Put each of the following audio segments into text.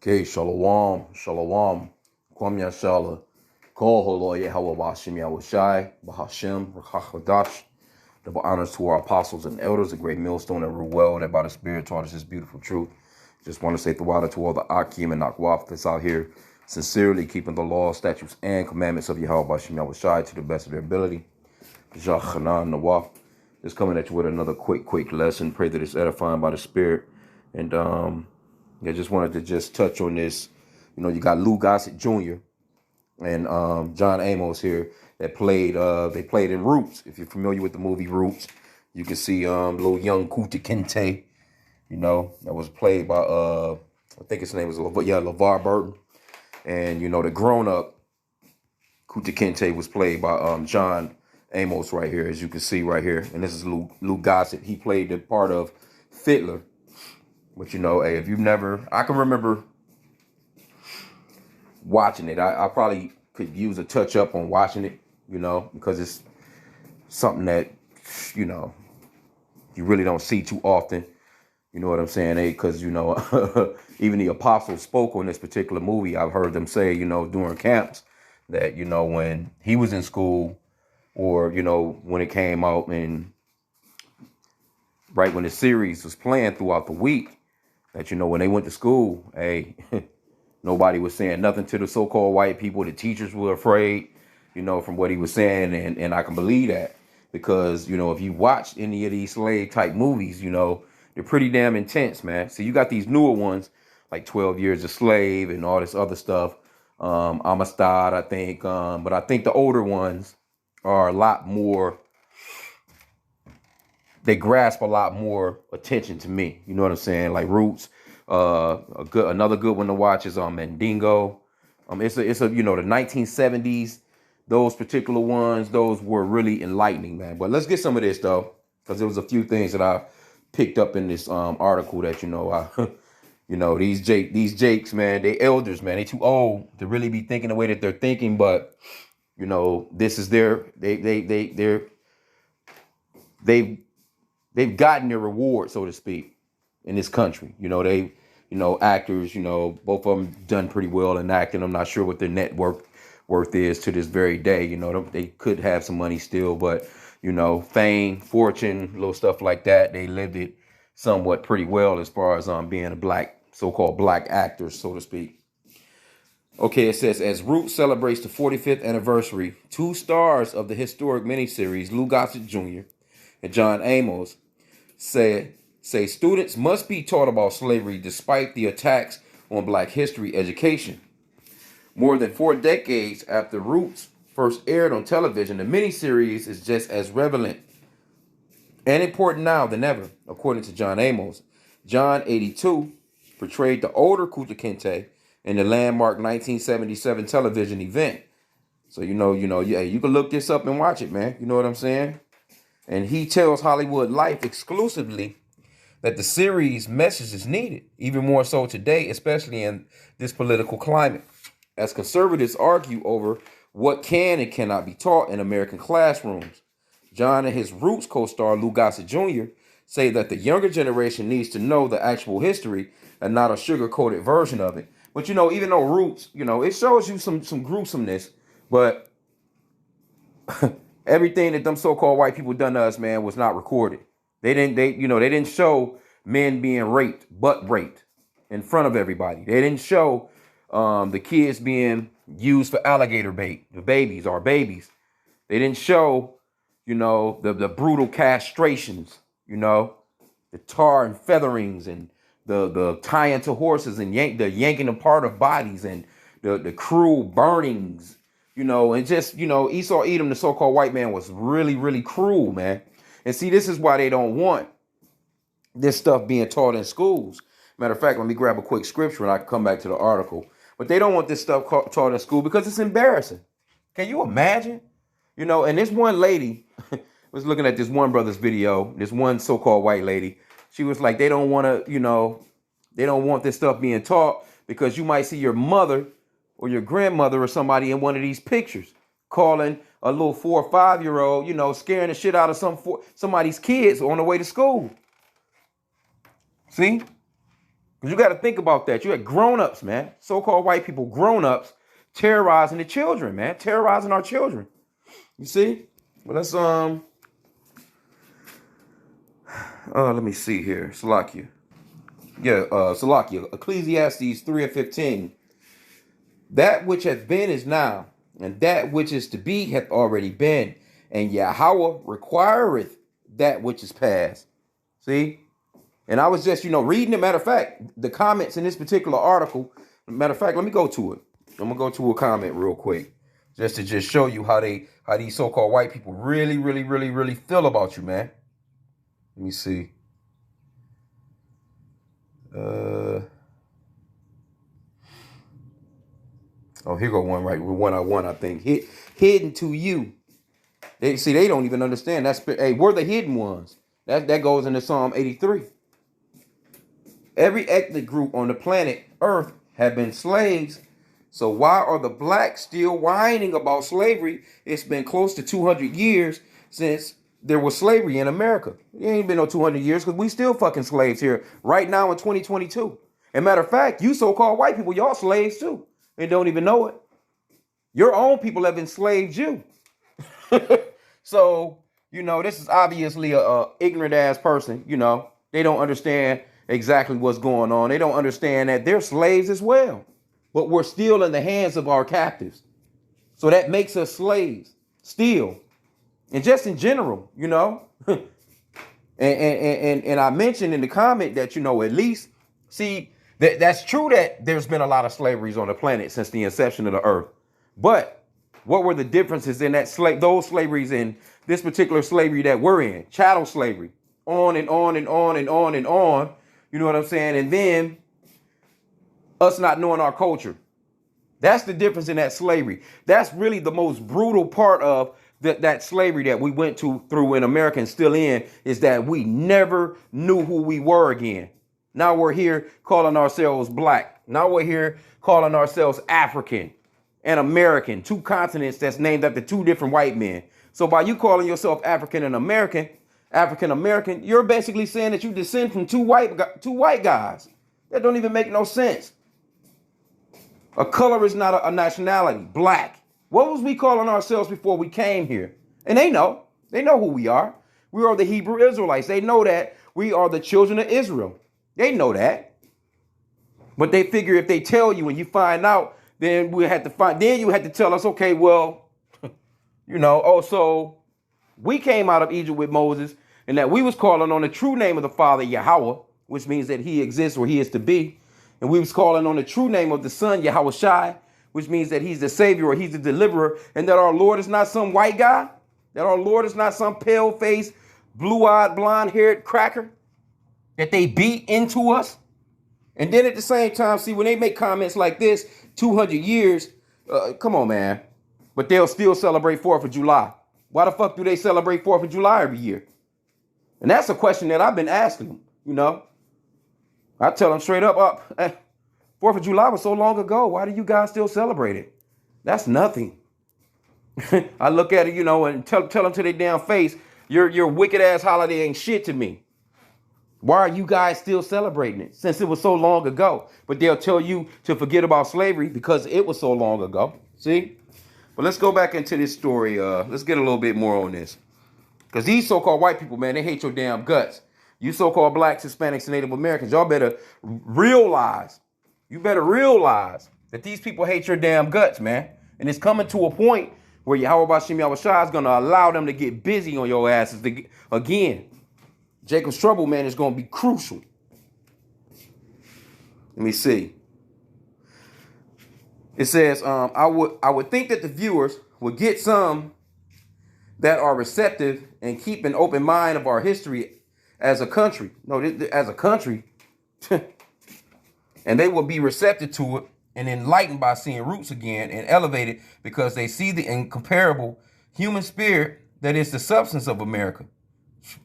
Okay, shalom, shalom, kwam yashala, kol holo Yahweh b'Hashem Yahushai, b'Hashem, r'chachadash. Double honors to our apostles and elders, a great millstone that rule well, that by the Spirit taught us this beautiful truth. Just want to say throughout to all the H.I.M and Akwaf that's out here, sincerely keeping the laws, statutes, and commandments of Yahweh b'Hashem Yahushai to the best of their ability. Jachanan Nawaf. Just coming at you with another quick lesson. Pray that it's edifying by the Spirit. And I just wanted to just touch on this. You know, you got Lou Gossett Jr. and John Amos here that played. They played in Roots. If you're familiar with the movie Roots, you can see little young Kunta Kinte. You know, that was played by I think his name was LeVar Burton. And you know, the grown up Kunta Kinte was played by John Amos right here, as you can see right here. And this is Lou Gossett. He played the part of Fiddler. But you know, hey, if you've never, I can remember watching it. I probably could use a touch up on watching it, you know, because it's something that, you know, you really don't see too often. You know what I'm saying? Because, you know, even the apostles spoke on this particular movie. I've heard them say, you know, during camps that, you know, when he was in school or, you know, when it came out and right when the series was playing throughout the week, that, you know, when they went to school, hey, nobody was saying nothing to the so-called white people. The teachers were afraid, you know, from what he was saying. And I can believe that because, you know, if you watch any of these slave type movies, you know, they're pretty damn intense, man. So you got these newer ones like 12 Years a Slave and all this other stuff. Amistad, I think. But I think the older ones are a lot more, they grasp a lot more attention to me. You know what I'm saying? Like Roots. Another good one to watch is Mandingo. It's a you know, the 1970s. Those particular ones, those were really enlightening, man. But let's get some of this though, because there was a few things that I picked up in this article that, you know, you know, these Jakes, man, they elders, man, they too old to really be thinking the way that they're thinking. But you know, this is they've gotten their reward, so to speak, in this country. You know, you know, actors, you know, both of them done pretty well in acting. I'm not sure what their net worth is to this very day. You know, they could have some money still, but, you know, fame, fortune, little stuff like that, they lived it somewhat pretty well as far as being a black, so-called black actors, so to speak. Okay, it says, as Roots celebrates the 45th anniversary, two stars of the historic miniseries, Lou Gossett Jr. and John Amos, say students must be taught about slavery despite the attacks on black history education. More than 4 decades after Roots first aired on television, the miniseries is just as relevant and important now than ever, according to John Amos. John, 82, portrayed the older Kunta Kinte in the landmark 1977 television event. So, you know, yeah, you can look this up and watch it, man. You know what I'm saying? And he tells Hollywood Life exclusively that the series message is needed, even more so today, especially in this political climate. As conservatives argue over what can and cannot be taught in American classrooms, John and his Roots co-star Lou Gossett Jr. say that the younger generation needs to know the actual history and not a sugar-coated version of it. But, you know, even though Roots, you know, it shows you some gruesomeness, but everything that them so-called white people done to us, man, was not recorded. They didn't show men being raped, butt raped in front of everybody. They didn't show the kids being used for alligator bait, the babies, our babies. They didn't show, you know, the brutal castrations, you know, the tar and featherings and the tying to horses and the yanking apart of bodies and the cruel burnings, you know, and just, you know, Esau Edom, the so-called white man, was really, really cruel, man. And see, this is why they don't want this stuff being taught in schools. Matter of fact, let me grab a quick scripture and I can come back to the article. But they don't want this stuff taught in school because it's embarrassing. Can you imagine? You know, and this one lady was looking at this one brother's video, this one so-called white lady. She was like, they don't want to, you know, they don't want this stuff being taught because you might see your mother or your grandmother or somebody in one of these pictures calling a little 4 or 5-year-old, you know, scaring the shit out of somebody's kids on the way to school. See? Because you got to think about that. You had grown-ups, man. So-called white people, grown-ups, terrorizing the children, man. Terrorizing our children. You see? Well, let's let me see here. Salakia. Yeah, Salakia. Ecclesiastes 3:15. That which hath been is now, and that which is to be hath already been, and Yahweh requireth that which is past. See? And I was just, reading it. Matter of fact, the comments in this particular article. Matter of fact, let me go to it. I'm gonna go to a comment real quick, just to show you how these so-called white people really, really, really, really feel about you, man. Let me see. Here go one right with one I think. Hidden to you. They don't even understand. We're the hidden ones. That goes into Psalm 83. Every ethnic group on the planet Earth have been slaves. So why are the blacks still whining about slavery? It's been close to 200 years since there was slavery in America. It ain't been no 200 years because we still fucking slaves here right now in 2022. And matter of fact, you so-called white people, y'all slaves too, and don't even know it. Your own people have enslaved you. So, this is obviously a ignorant ass person. They don't understand exactly what's going on. They don't understand that they're slaves as well. But we're still in the hands of our captives. So that makes us slaves still. And just in general, and I mentioned in the comment that, at least, see, that's true that there's been a lot of slaveries on the planet since the inception of the earth. But what were the differences in those slaveries in this particular slavery that we're in? Chattel slavery, on and on and on and on and on. You know what I'm saying? And then us not knowing our culture. That's the difference in that slavery. That's really the most brutal part of that slavery that we went through in America and still in, is that we never knew who we were again. Now we're here calling ourselves black. Now we're here calling ourselves African and American, two continents that's named after two different white men. So by you calling yourself African American, you're basically saying that you descend from two white guys. That don't even make no sense. A color is not a nationality. Black. What was we calling ourselves before we came here? And they know. They know who we are. We are the Hebrew Israelites. They know that we are the children of Israel. They know that. But they figure if they tell you and you find out, then you had to tell us, okay, well, so we came out of Egypt with Moses, and that we was calling on the true name of the Father, Yahweh, which means that he exists or he is to be. And we was calling on the true name of the Son, Yahweh Shai, which means that he's the Savior or he's the deliverer, and that our Lord is not some white guy, that our Lord is not some pale-faced, blue-eyed, blonde-haired cracker that they beat into us. And then at the same time, see, when they make comments like this, 200 years, come on, man. But they'll still celebrate 4th of July. Why the fuck do they celebrate 4th of July every year? And that's a question that I've been asking them, I tell them straight up, 4th of July was so long ago. Why do you guys still celebrate it? That's nothing. I look at it, and tell them to their damn face, your wicked ass holiday ain't shit to me. Why are you guys still celebrating it since it was so long ago? But they'll tell you to forget about slavery because it was so long ago. See? But let's go back into this story. Let's get a little bit more on this. Because these so-called white people, man, they hate your damn guts. You so-called blacks, Hispanics, and Native Americans, y'all better realize. You better realize that these people hate your damn guts, man. And it's coming to a point where Yahweh H.I.M is going to allow them to get busy on your asses again. Jacob's trouble, man, is going to be crucial. Let me see. It says, I would think that the viewers would get some that are receptive and keep an open mind of our history as a country. No, as a country. And they will be receptive to it and enlightened by seeing roots again and elevated because they see the incomparable human spirit that is the substance of America.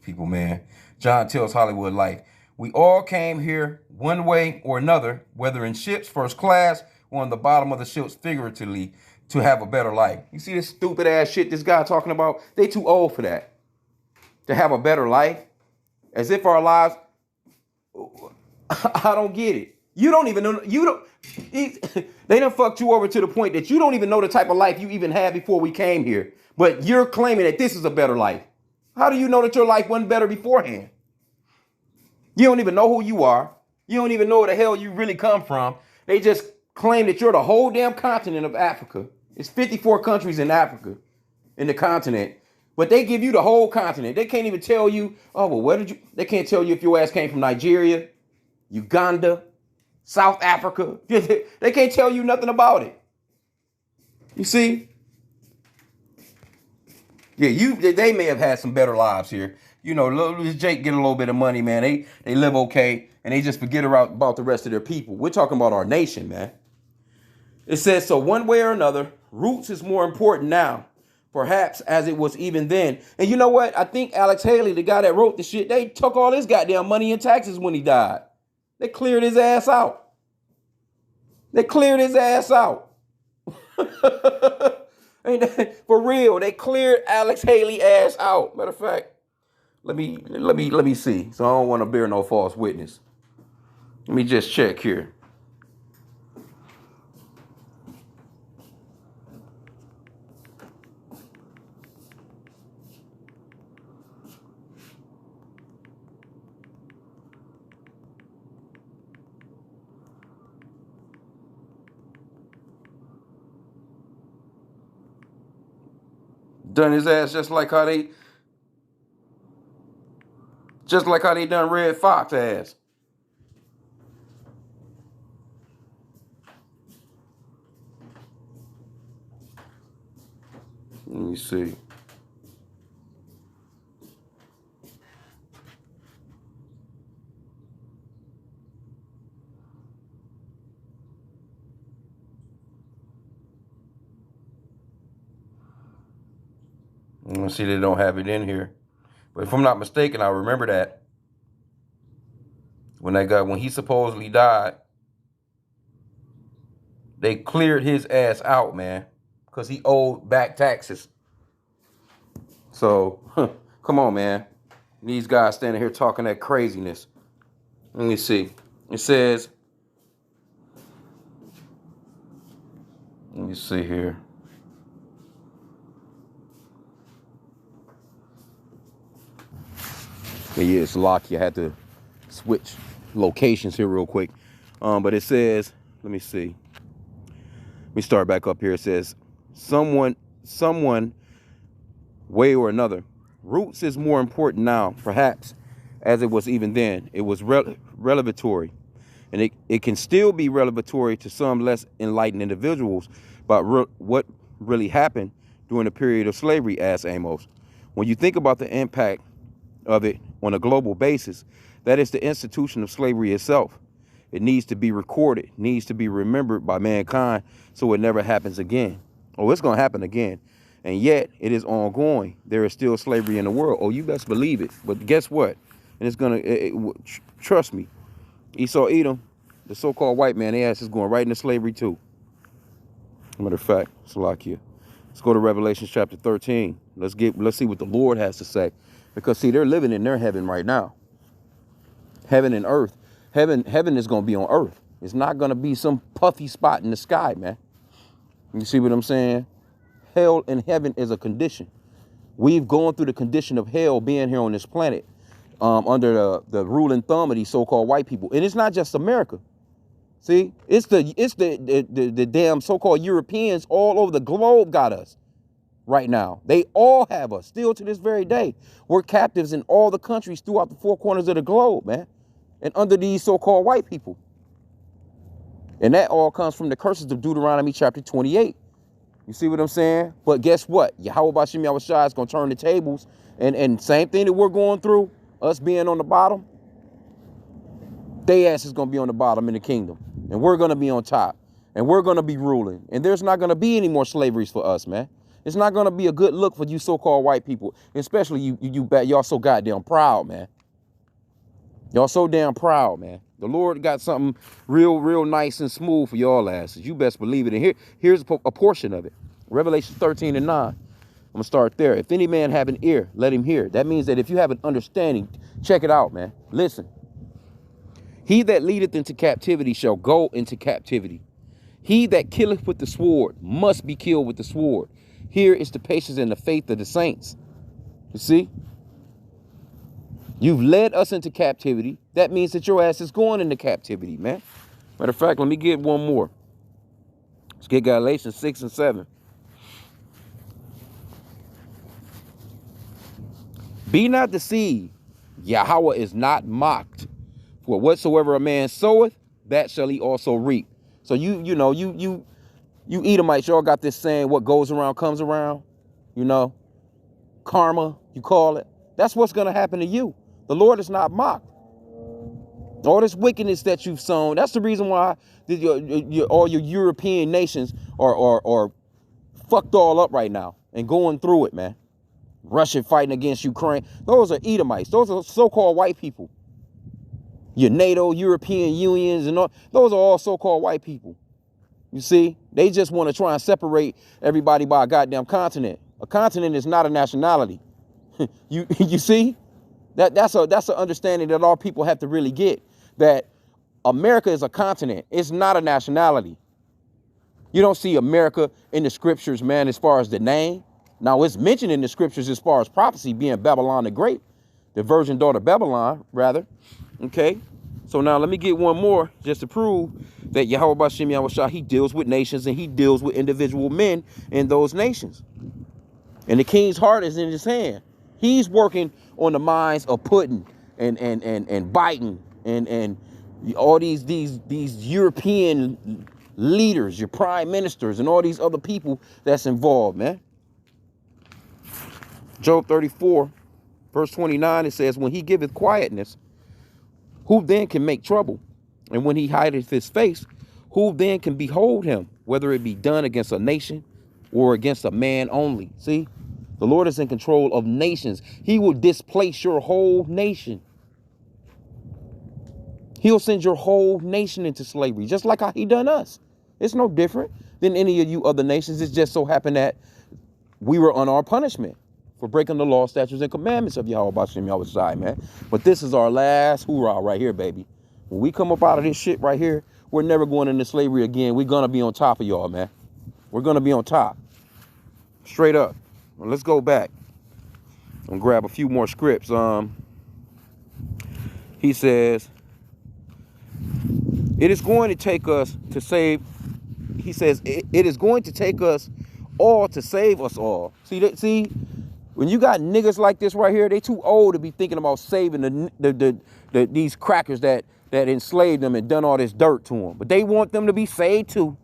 People, man. John tells Hollywood Life, we all came here one way or another, whether in ships, first class, or on the bottom of the ships figuratively, to have a better life. You see this stupid ass shit this guy talking about? They too old for that. To have a better life. As if our lives... I don't get it. You don't even know. You don't. They done fucked you over to the point that you don't even know the type of life you even had before we came here. But you're claiming that this is a better life. How do you know that your life wasn't better beforehand? You don't even know who you are. You don't even know where the hell you really come from. They just claim that you're the whole damn continent of Africa. It's 54 countries in Africa, in the continent. But they give you the whole continent. They can't even tell you, oh, well, where did you? They can't tell you if your ass came from Nigeria, Uganda, South Africa. They can't tell you nothing about it. You see? Yeah, they may have had some better lives here. You know, Jake get a little bit of money, man. They live okay, and they just forget about the rest of their people. We're talking about our nation, man. It says, so one way or another, roots is more important now, perhaps as it was even then. And you know what? I think Alex Haley, the guy that wrote the shit, they took all his goddamn money in taxes when he died. They cleared his ass out. They cleared his ass out. For real, they cleared Alex Haley ass out. Matter of fact, let me see. So I don't want to bear no false witness. Let me just check here. Done his ass just like how they done Red Fox ass. Let me see. See, they don't have it in here. But if I'm not mistaken, I remember that. When he supposedly died, they cleared his ass out, man. Because he owed back taxes. So, come on, man. These guys standing here talking that craziness. Let me see. It says, let me see here. Yeah, it's locked. You had to switch locations here real quick. But it says, let me see. Let me start back up here. It says, someone, way or another. Roots is more important now, perhaps, as it was even then. It was revelatory. And it can still be revelatory to some less enlightened individuals about what really happened during the period of slavery, asked Amos. When you think about the impact of it on a global basis, that is the institution of slavery itself. It needs to be recorded, needs to be remembered by mankind so it never happens again. Oh, it's going to happen again. And yet it is ongoing. There is still slavery in the world. Oh, you best believe it. But guess what? And it's going to, trust me, Esau Edom, the so-called white man, their ass is going right into slavery too. Matter of fact, Salakia. Let's go to Revelation chapter 13. Let's see what the Lord has to say. Because see, they're living in their heaven right now. Heaven and earth. Heaven is going to be on earth. It's not going to be some puffy spot in the sky, man. You see what I'm saying? Hell and heaven is a condition. We've gone through the condition of hell being here on this planet under the rule and thumb of these so-called white people. And it's not just America. See, it's the damn so-called Europeans all over the globe got us right now. They all have us still to this very day. We're captives in all the countries throughout the four corners of the globe, man. And under these so-called white people. And that all comes from the curses of Deuteronomy chapter 28. You see what I'm saying? But guess what? Yahweh Bashim Yahushua is going to turn the tables. And same thing that we're going through, us being on the bottom, they ass is going to be on the bottom in the kingdom. And we're going to be on top. And we're going to be ruling. And there's not going to be any more slaveries for us, man. It's not going to be a good look for you so-called white people. Especially y'all so goddamn proud, man. Y'all so damn proud, man. The Lord got something real nice and smooth for y'all asses. You best believe it. And here's a portion of it. Revelation 13 and 9. I'm going to start there. If any man have an ear, let him hear. That means that if you have an understanding, check it out, man. Listen. He that leadeth into captivity shall go into captivity. He that killeth with the sword must be killed with the sword. Here is the patience and the faith of the saints. You see? You've led us into captivity. That means that your ass is going into captivity, man. Matter of fact, let me get one more. Let's get Galatians 6 and 7. Be not deceived. Yahweh is not mocked. For whatsoever a man soweth, that shall he also reap. So you Edomites, y'all got this saying, what goes around comes around. You know, karma, you call it. That's what's going to happen to you. The Lord is not mocked. All this wickedness that you've sown, that's the reason why all your European nations are fucked all up right now and going through it, man. Russia fighting against Ukraine. Those are Edomites. Those are so-called white people. Your NATO, European unions, and all, those are all so-called white people. You see, they just want to try and separate everybody by a goddamn continent. A continent is not a nationality. You see, that's an understanding that all people have to really get, that America is a continent. It's not a nationality. You don't see America in the scriptures, man, as far as the name. Now, it's mentioned in the scriptures as far as prophecy being Babylon the Great, the virgin daughter Babylon, rather. Okay, so now let me get one more just to prove that Yahweh B'Shem Yahushua, he deals with nations and he deals with individual men in those nations. And the king's heart is in his hand. He's working on the minds of Putin and Biden and all these European leaders, your prime ministers, and all these other people that's involved, man. Job 34, verse 29, it says, when he giveth quietness, who then can make trouble? And when he hideth his face, who then can behold him? Whether it be done against a nation or against a man only. See, the Lord is in control of nations. He will displace your whole nation. He'll send your whole nation into slavery, just like how he done us. It's no different than any of you other nations. It just so happened that we were on our punishment for breaking the law, statutes, and commandments of Yahweh B'Shem Yahushua, man. But this is our last hoorah right here, baby. When we come up out of this shit right here, we're never going into slavery again. We're going to be on top of y'all, man. We're going to be on top. Straight up. Well, let's go back and grab a few more scripts. He says, it is going to take us to save. He says, it is going to take us all to save us all. See, when you got niggas like this right here, they too old to be thinking about saving these crackers that enslaved them and done all this dirt to them. But they want them to be saved too.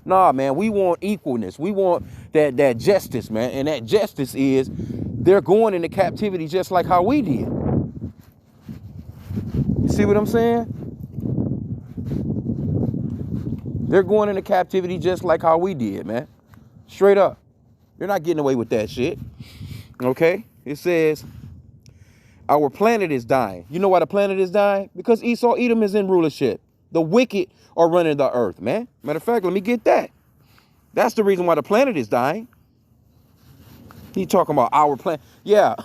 Nah, man, we want equalness. We want that justice, man. And that justice is they're going into captivity just like how we did. You see what I'm saying? They're going into captivity just like how we did, man. Straight up. You're not getting away with that shit. Okay? It says, our planet is dying. You know why the planet is dying? Because Esau, Edom is in rulership. The wicked are running the earth, man. Matter of fact, let me get that. That's the reason why the planet is dying. He talking about our planet. Yeah,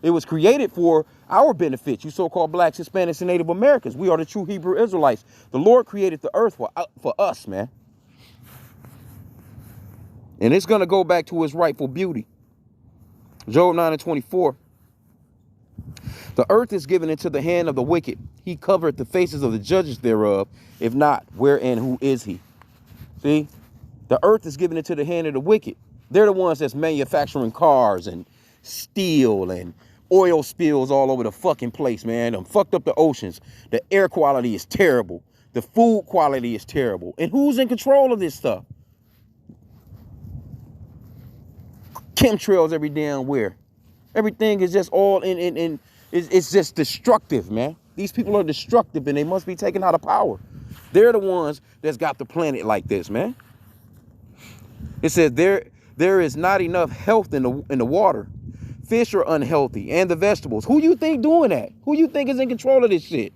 it was created for our benefit, you so-called blacks, Hispanics, and Native Americans. We are the true Hebrew Israelites. The Lord created the earth for us, man. And it's going to go back to its rightful beauty. Job 9 and 24. The earth is given into the hand of the wicked. He covered the faces of the judges thereof. If not, where and who is he? See? The earth is given into the hand of the wicked. They're the ones that's manufacturing cars and steel and oil spills all over the fucking place, man. Them fucked up the oceans. The air quality is terrible. The food quality is terrible. And who's in control of this stuff? Chemtrails every damn where. Everything is just all it's just destructive, man. These people are destructive and they must be taken out of power. They're the ones that's got the planet like this, man. It says there is not enough health in the water. Fish are unhealthy and the vegetables. Who you think doing that? Who you think is in control of this shit?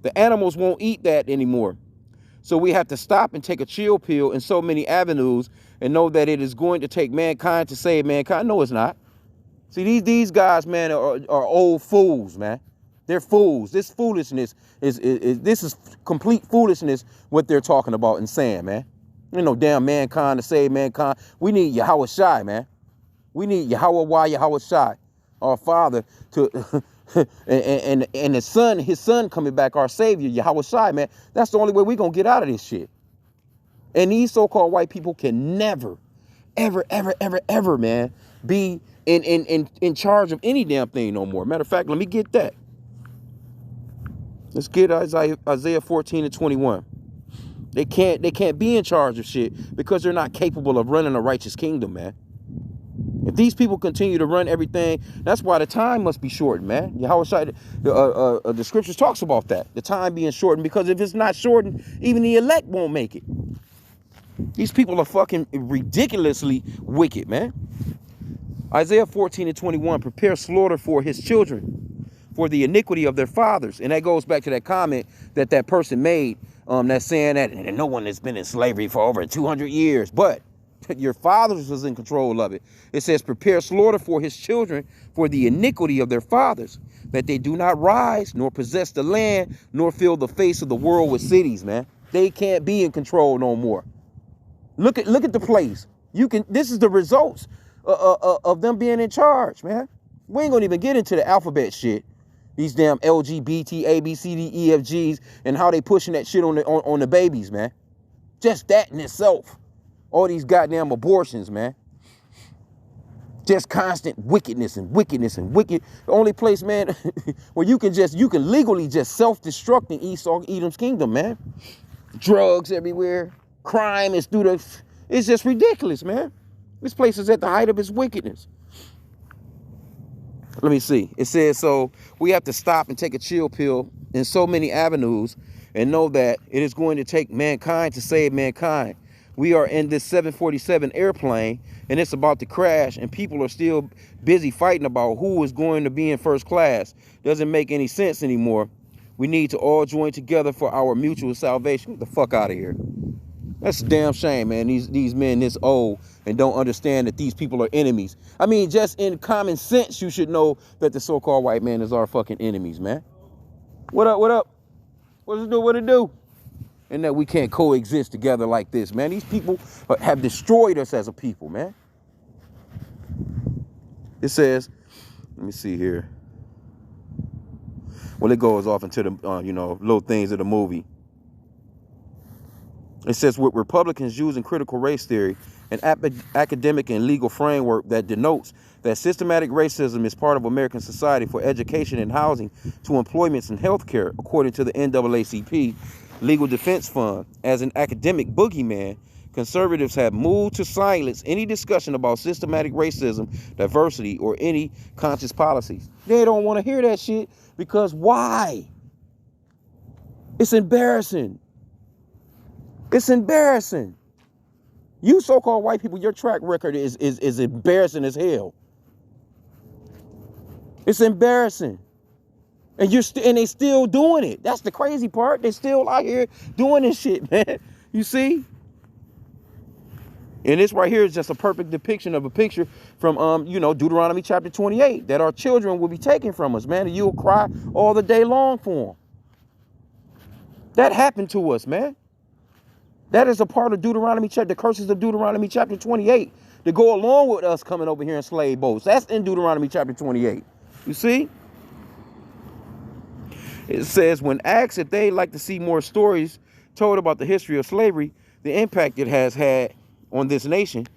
The animals won't eat that anymore. So we have to stop and take a chill pill in so many avenues and know that it is going to take mankind to save mankind. No, it's not. See, these guys, man, are old fools, man. They're fools. This foolishness this is complete foolishness what they're talking about and saying, man. Ain't no damn mankind to save mankind. We need Yahweh Shai, man. We need Yahweh Shai, our Father, to and his son coming back, our Savior, Yahweh Shai, man. That's the only way we're gonna get out of this shit. And these so-called white people can never, ever, man, be in charge of any damn thing no more. Matter of fact, let me get that. Let's get Isaiah 14:21. They can't be in charge of shit because they're not capable of running a righteous kingdom, man. If these people continue to run everything, that's why the time must be shortened, man. Yahweh Shai, the scriptures talks about that, the time being shortened, because if it's not shortened, even the elect won't make it. These people are fucking ridiculously wicked, man. Isaiah 14:21, prepare slaughter for his children, for the iniquity of their fathers. And that goes back to that comment that person made, that's saying that and no one has been in slavery for over 200 years, but your fathers was in control of it. It says, prepare slaughter for his children, for the iniquity of their fathers, that they do not rise, nor possess the land, nor fill the face of the world with cities, man. They can't be in control no more. Look at the place. This is the results of them being in charge, man. We ain't gonna even get into the alphabet shit. These damn LGBT, A, B, C, D, E, F, Gs, and how they pushing that shit on the babies, man. Just that in itself. All these goddamn abortions, man. Just constant wickedness and wickedness and wicked. The only place, man, where you can legally just self-destruct in Edom's kingdom, man. Drugs everywhere. Crime is it's just ridiculous, man. This place is at the height of its wickedness. Let me see. It says, so we have to stop and take a chill pill in so many avenues and know that it is going to take mankind to save mankind. We are in this 747 airplane and it's about to crash and people are still busy fighting about who is going to be in first class. Doesn't make any sense anymore. We need to all join together for our mutual salvation. Get the fuck out of here. That's a damn shame, man. These men this old and don't understand that these people are enemies. I mean, just in common sense, you should know that the so-called white man is our fucking enemies, man. What up? What up? What it do? And that we can't coexist together like this, man. These people have destroyed us as a people, man. It says, let me see here. Well, it goes off into the, little things of the movie. It says, with Republicans using critical race theory, an academic and legal framework that denotes that systematic racism is part of American society, for education and housing to employments and healthcare, according to the NAACP Legal Defense Fund, as an academic boogeyman, conservatives have moved to silence any discussion about systematic racism, diversity, or any conscious policies. They don't want to hear that shit because why? It's embarrassing. It's embarrassing. You so-called white people, your track record is embarrassing as hell. It's embarrassing. And they still doing it. That's the crazy part. They still out here doing this shit, man. You see? And this right here is just a perfect depiction of a picture from Deuteronomy chapter 28, that our children will be taken from us, man, and you'll cry all the day long for them. That happened to us, man. That is a part of the curses of Deuteronomy chapter 28, to go along with us coming over here in slave boats. That's in Deuteronomy chapter 28. You see? It says, when asked if they like to see more stories told about the history of slavery, the impact it has had on this nation,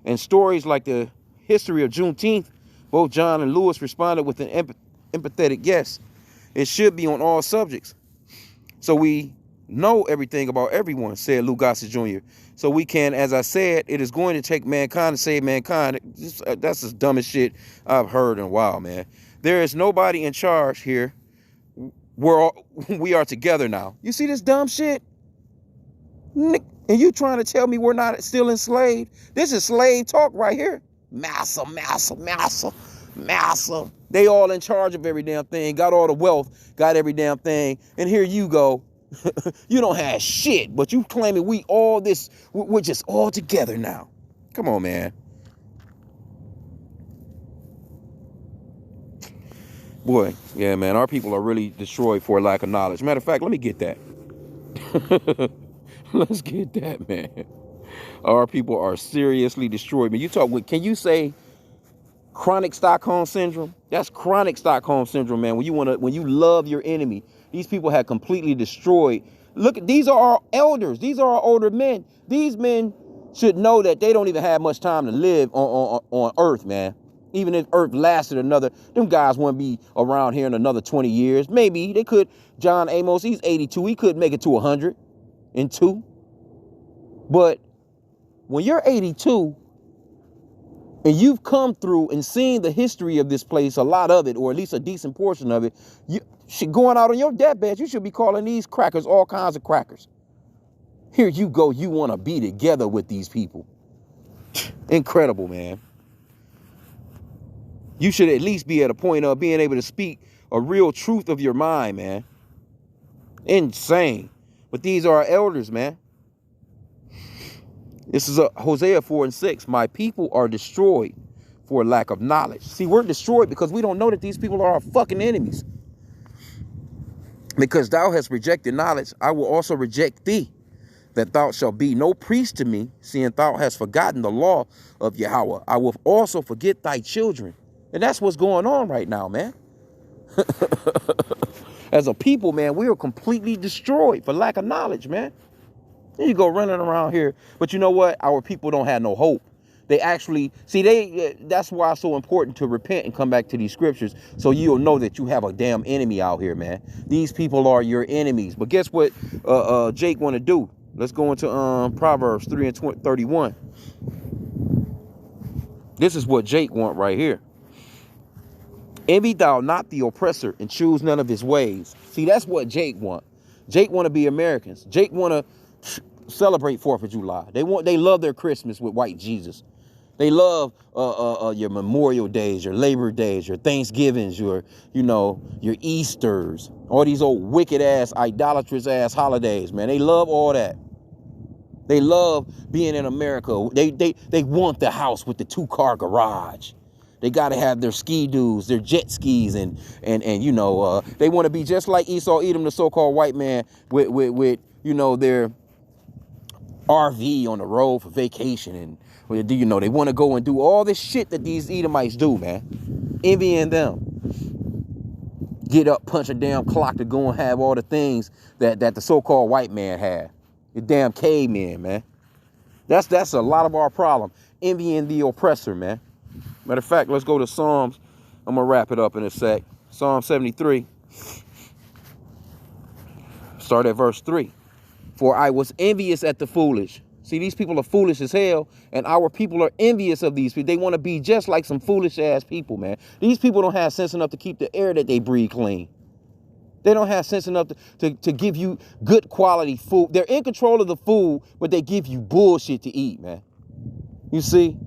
and stories like the history of Juneteenth, both John and Lewis responded with an empathetic yes. It should be on all subjects. So we know everything about everyone, said Lou Gossett Jr. So we can, as I said, it is going to take mankind to save mankind. That's the dumbest shit I've heard in a while, man. There is nobody in charge here. We are together now. You see this dumb shit? And you trying to tell me we're not still enslaved? This is slave talk right here. Massa. They all in charge of every damn thing, got all the wealth, got every damn thing. And here you go. You don't have shit, but you claiming we're just all together now. Come on, man. Boy, yeah, man, our people are really destroyed for lack of knowledge. Matter of fact, let me get that. Let's get that, man. Our people are seriously destroyed. Man, you talk with, can you say chronic Stockholm syndrome? That's chronic Stockholm syndrome, man. When you love your enemy, these people have completely destroyed. Look, these are our elders. These are our older men. These men should know that they don't even have much time to live on earth, man. Even if earth lasted another, them guys wouldn't be around here in another 20 years. Maybe they could. John Amos, he's 82. He could make it to 102. But when you're 82, and you've come through and seen the history of this place, a lot of it, or at least a decent portion of it, you should, going out on your deathbed, you should be calling these crackers all kinds of crackers. Here you go, you want to be together with these people. Incredible, man. You should at least be at a point of being able to speak a real truth of your mind, man. Insane. But these are our elders, man. This is Hosea 4:6. My people are destroyed for lack of knowledge. See, we're destroyed because we don't know that these people are our fucking enemies. Because thou hast rejected knowledge, I will also reject thee, that thou shalt be no priest to me, seeing thou hast forgotten the law of Yahweh. I will also forget thy children. And that's what's going on right now, man. As a people, man, we are completely destroyed for lack of knowledge, man. Then you go running around here. But you know what? Our people don't have no hope. They actually, see, that's why it's so important to repent and come back to these scriptures so you'll know that you have a damn enemy out here, man. These people are your enemies. But guess what Jake want to do? Let's go into Proverbs 3:31. This is what Jake want right here. Envy thou not the oppressor and choose none of his ways. See, that's what Jake want. Jake want to be Americans. Jake want to celebrate 4th of July. They love their Christmas with white Jesus. They love your Memorial Days, your Labor Days, your Thanksgivings, your Easters, all these old wicked ass, idolatrous ass holidays, man. They love all that. They love being in America. They want the house with the 2-car garage. They got to have their ski doos, their jet skis, and they want to be just like Esau, Edom, the so-called white man, with their RV on the road for vacation, and they want to go and do all this shit that these Edomites do, man. Envying them. Get up, punch a damn clock to go and have all the things that the so-called white man had. The damn cavemen, man. That's a lot of our problem. Envying the oppressor, man. Matter of fact, let's go to Psalms. I'm going to wrap it up in a sec. Psalm 73. Start at verse 3. For I was envious at the foolish. See, these people are foolish as hell, and our people are envious of these people. They want to be just like some foolish-ass people, man. These people don't have sense enough to keep the air that they breathe clean. They don't have sense enough to give you good quality food. They're in control of the food, but they give you bullshit to eat, man. You see?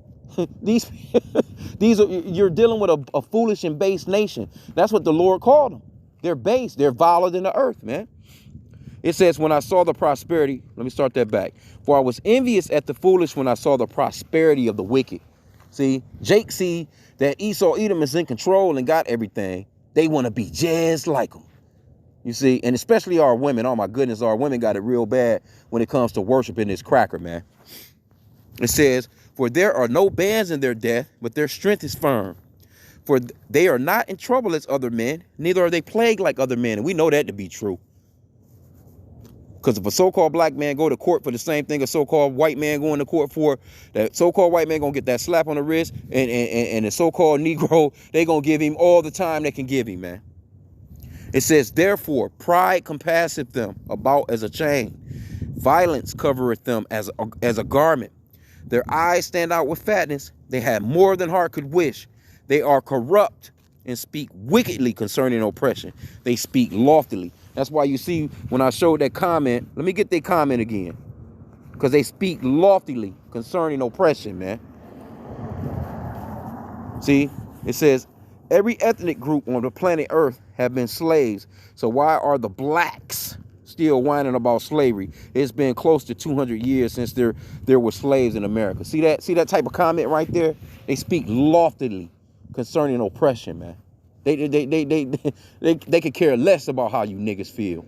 You're dealing with a foolish and base nation. That's what the Lord called them. They're base. They're viler than the earth, man. It says, when I saw the prosperity, let me start that back. For I was envious at the foolish when I saw the prosperity of the wicked. See, Jake see that Esau, Edom is in control and got everything. They want to be just like them. You see, and especially our women. Oh my goodness, our women got it real bad when it comes to worshiping this cracker, man. It says, for there are no bands in their death, but their strength is firm. For they are not in trouble as other men, neither are they plagued like other men. And we know that to be true. Because if a so-called black man go to court for the same thing a so-called white man going to court for, that so-called white man going to get that slap on the wrist, and the so-called Negro, they going to give him all the time they can give him, man. It says, therefore, pride compasseth them about as a chain. Violence covereth them as a garment. Their eyes stand out with fatness. They have more than heart could wish. They are corrupt and speak wickedly concerning oppression. They speak loftily. That's why you see when I showed that comment, let me get that comment again. Because they speak loftily concerning oppression, man. See, it says, every ethnic group on the planet Earth have been slaves. So why are the blacks still whining about slavery? It's been close to 200 years since there were slaves in America. See that type of comment right there? They speak loftily concerning oppression, man. They could care less about how you niggas feel.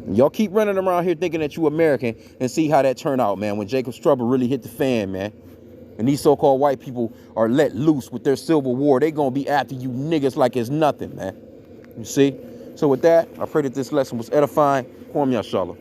Y'all keep running around here thinking that you American and see how that turned out, man, when Jacob's trouble really hit the fan, man. And these so-called white people are let loose with their civil war. They gonna be after you niggas like it's nothing, man. You see? So with that, I pray that this lesson was edifying. Kwam Yashala.